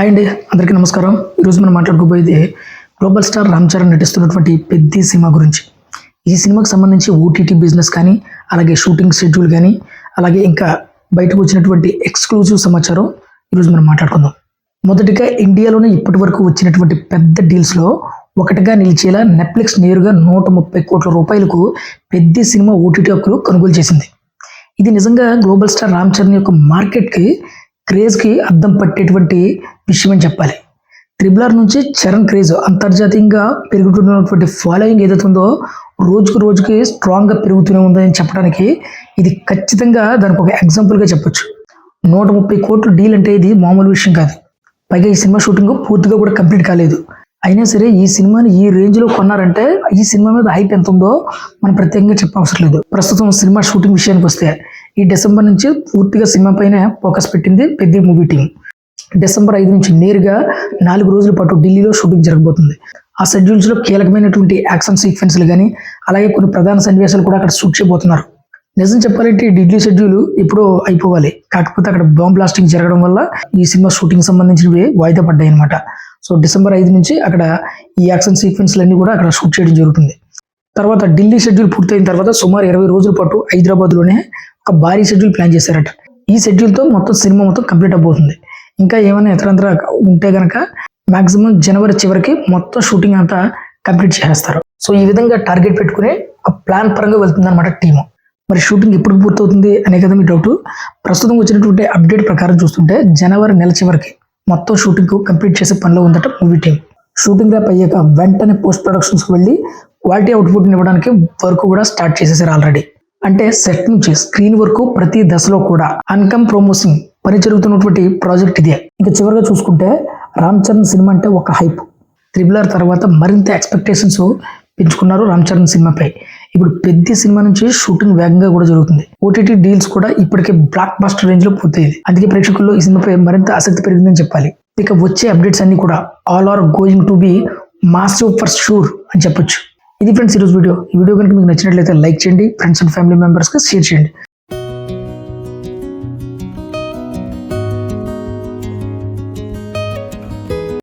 Hi అండి, అందరికీ నమస్కారం. ఈరోజు మనం మాట్లాడుకోబోయేది గ్లోబల్ స్టార్ రామ్ చరణ్ నటిస్తున్నటువంటి పెద్ది సినిమా గురించి. ఈ సినిమాకి సంబంధించి ఓటీటీ బిజినెస్ కానీ, అలాగే షూటింగ్ షెడ్యూల్ కానీ, అలాగే ఇంకా బయటకు వచ్చినటువంటి ఎక్స్క్లూజివ్ సమాచారం ఈరోజు మనం మాట్లాడుకుందాం. మొదటిగా ఇండియాలోనే ఇప్పటి వరకు వచ్చినటువంటి పెద్ద డీల్స్లో ఒకటిగా నిలిచేలా నెట్ఫ్లిక్స్ నేరుగా 130 కోట్ల రూపాయలకు పెద్ది సినిమా ఓటీటీ హక్కులు కొనుగోలు చేసింది. ఇది నిజంగా గ్లోబల్ స్టార్ రామ్ చరణ్ యొక్క మార్కెట్కి క్రేజ్కి అద్దం పట్టేటువంటి విషయం అని చెప్పాలి. RRR నుంచి చరణ్ క్రేజ్ అంతర్జాతీయంగా పెరుగుతున్నటువంటి ఫాలోయింగ్ ఏదైతే ఉందో రోజుకి స్ట్రాంగ్గా పెరుగుతూనే ఉందని చెప్పడానికి ఇది ఖచ్చితంగా దానికి ఒక ఎగ్జాంపుల్గా చెప్పొచ్చు. 130 కోట్ల డీల్ అంటే ఇది మామూలు విషయం కాదు. పైగా ఈ సినిమా షూటింగ్ పూర్తిగా కూడా కంప్లీట్ కాలేదు. అయినా సరే ఈ సినిమాని ఈ రేంజ్లో కొన్నారంటే ఈ సినిమా మీద హైప్ ఎంత ఉందో మనం ప్రత్యేకంగా చెప్పవసరం లేదు. ప్రస్తుతం సినిమా షూటింగ్ విషయానికి వస్తే ఈ డిసెంబర్ నుంచి పూర్తిగా సినిమా పైన ఫోకస్ పెట్టింది పెద్ది మూవీ టీం. డిసెంబర్ 5 నుంచి నేరుగా 4 రోజుల పాటు ఢిల్లీలో షూటింగ్ జరగబోతుంది. ఆ షెడ్యూల్స్లో కీలకమైనటువంటి యాక్షన్ సీక్వెన్స్లు కానీ, అలాగే కొన్ని ప్రధాన సన్నివేశాలు కూడా అక్కడ షూట్ చేయబోతున్నారు. నిజం చెప్పాలంటే ఈ ఢిల్లీ షెడ్యూల్ ఎప్పుడో అయిపోవాలి. కాకపోతే అక్కడ బాంబ్ బ్లాస్టింగ్ జరగడం వల్ల ఈ సినిమా షూటింగ్ సంబంధించినవి వాయిదా పడ్డాయి అనమాట. సో డిసెంబర్ 5 నుంచి అక్కడ ఈ యాక్షన్ సీక్వెన్స్లన్నీ కూడా అక్కడ షూట్ చేయడం జరుగుతుంది. తర్వాత ఢిల్లీ షెడ్యూల్ పూర్తయిన తర్వాత సుమారు 20 రోజుల పాటు హైదరాబాద్లోనే ఒక భారీ షెడ్యూల్ ప్లాన్ చేశారట. ఈ షెడ్యూల్తో మొత్తం సినిమా మొత్తం కంప్లీట్ అవబోతుంది. ఇంకా ఏమైనా ఇతరంతర ఉంటే కనుక మాక్సిమం జనవరి చివరికి మొత్తం షూటింగ్ అంతా కంప్లీట్ చేస్తారు. సో ఈ విధంగా టార్గెట్ పెట్టుకుని ఒక ప్లాన్ పరంగా వెళ్తుంది అనమాట టీము. మరి షూటింగ్ ఎప్పుడు పూర్తవుతుంది అనే కదా మీ డౌట్. ప్రస్తుతం వచ్చినటువంటి అప్డేట్ ప్రకారం చూస్తుంటే జనవరి నెల చివరికి మొత్తం షూటింగ్ కంప్లీట్ చేసే పనిలో ఉందట మూవీ టీం. షూటింగ్ ర్యాప్ అయ్యాక వెంటనే పోస్ట్ ప్రొడక్షన్స్కి వెళ్ళి క్వాలిటీ అవుట్పుట్ ఇవ్వడానికి వర్క్ కూడా స్టార్ట్ చేసేసారు ఆల్రెడీ. అంటే సెట్ నుంచి స్క్రీన్ వరకు ప్రతి దశలో కూడా అన్కమ్ ప్రమోషన్ పని జరుగుతున్నటువంటి ప్రాజెక్ట్ ఇదే. ఇంకా చివరిగా చూసుకుంటే రామ్ చరణ్ సినిమా అంటే ఒక హైప్. RRR తర్వాత మరింత ఎక్స్పెక్టేషన్స్ పెంచుకున్నారు రామ్ చరణ్ సినిమాపై. ఇప్పుడు పెద్ద సినిమా నుంచి షూటింగ్ వేగంగా కూడా జరుగుతుంది. ఓటీటీ డీల్స్ కూడా ఇప్పటికే బ్లాక్ బస్టర్ రేంజ్ లో పూర్తయింది. అందుకే ప్రేక్షకుల్లో ఈ సినిమాపై మరింత ఆసక్తి పెరిగిందని చెప్పాలి. ఇక వచ్చే అప్డేట్స్ అన్ని కూడా all are going to be massive for sure అని చెప్పొచ్చు. ఇది ఫ్రెండ్స్ ఈరోజు వీడియో. ఈ వీడియో కనుక మీకు నచ్చినట్లయితే లైక్ చేయండి, ఫ్రెండ్స్ అండ్ ఫ్యామిలీ మెంబర్స్కి షేర్ చేయండి.